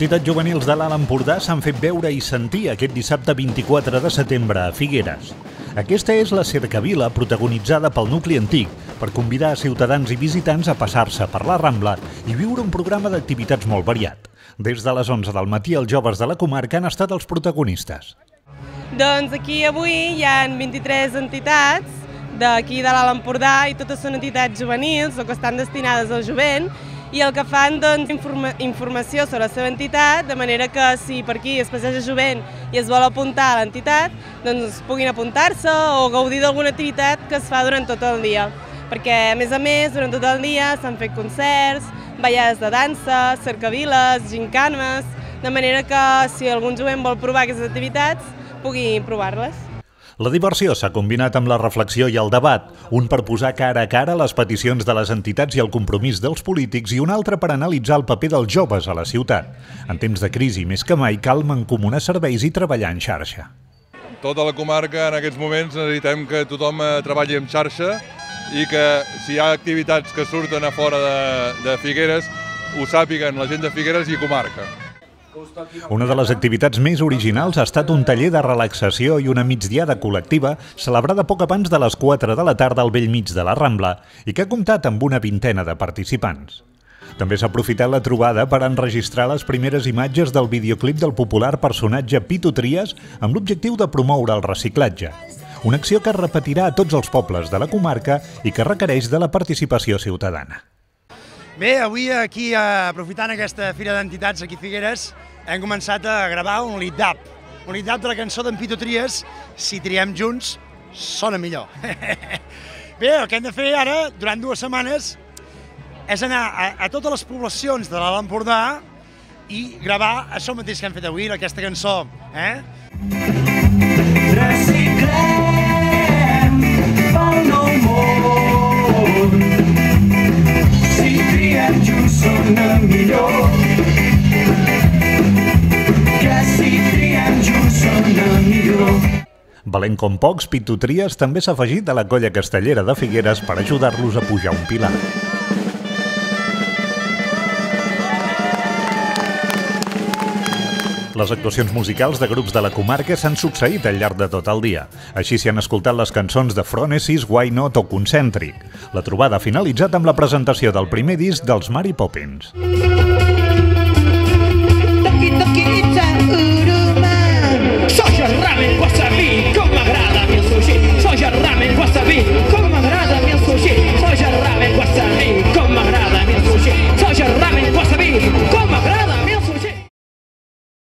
entitats juvenils de l'Alt Empordà s'han fet veure i sentir aquest dissabte 24 de setembre a Figueres. Aquesta és la cercavila protagonitzada pel nucli antic per convidar a ciutadans i visitants a passar-se per la Rambla i viure un programa d'activitats molt variat. Des de les 11 del matí, els joves de la comarca han estat els protagonistes. Doncs aquí avui hi ha 23 entitats d'aquí de l'Alt Empordà i totes són entitats juvenils o que estan destinades al jovent i el que fan doncs informació sobre la seva entitat, de manera que si per aquí es passeja jovent i es vol apuntar a l'entitat, doncs puguin apuntar-se o gaudir d'alguna activitat que es fa durant tot el dia. Perquè, a més, durant tot el dia s'han fet concerts, ballades de dansa, cercaviles, gincanes, de manera que si algun jovent vol provar aquestes activitats, pugui provar-les. La diversió s'ha combinat amb la reflexió i el debat, un per posar cara a cara les peticions de les entitats i el compromís dels polítics i un altre per analitzar el paper dels joves a la ciutat. En temps de crisi, més que mai, cal mancomunar serveis i treballar en xarxa. Tota la comarca, en aquests moments, necessitem que tothom treballi en xarxa i que si hi ha activitats que surten a fora de Figueres, ho sàpiguen la gent de Figueres i comarca. Una de les activitats més originals ha estat un taller de relaxació i una migdiada col·lectiva celebrada poc abans de les 4 de la tarda al bell mig de la Rambla i que ha comptat amb una vintena de participants. També s'ha aprofitat la trobada per enregistrar les primeres imatges del videoclip del popular personatge Pitu Tries amb l'objectiu de promoure el reciclatge. Una acció que es repetirà a tots els pobles de la comarca i que requereix de la participació ciutadana. Bé, avui aquí, aprofitant aquesta Fira d'Entitats aquí a Figueres, hem començat a gravar un lip-dub. Un lip-dub de la cançó d'en Pitu Tries, Si triem junts, sona millor. Bé, el que hem de fer ara, durant 2 setmanes, és anar a totes les poblacions de l'Alt Empordà i gravar això mateix que hem fet avui, aquesta cançó. Reciclem pel nou món. Si triem junts sona millor. Que si triem junts sona millor. Valent com pocs, Pitu Tries també s'ha afegit a la colla castellera de Figueres per ajudar-los a pujar un pilar. Les actuacions musicals de grups de la comarca s'han succeït al llarg de tot el dia. Així s'hi han escoltat les cançons de Phronesis, Why Not o Concentric. La trobada ha finalitzat amb la presentació del primer disc dels Mary Poppins. Toki toki itza uruman, soy el ramen wasabi.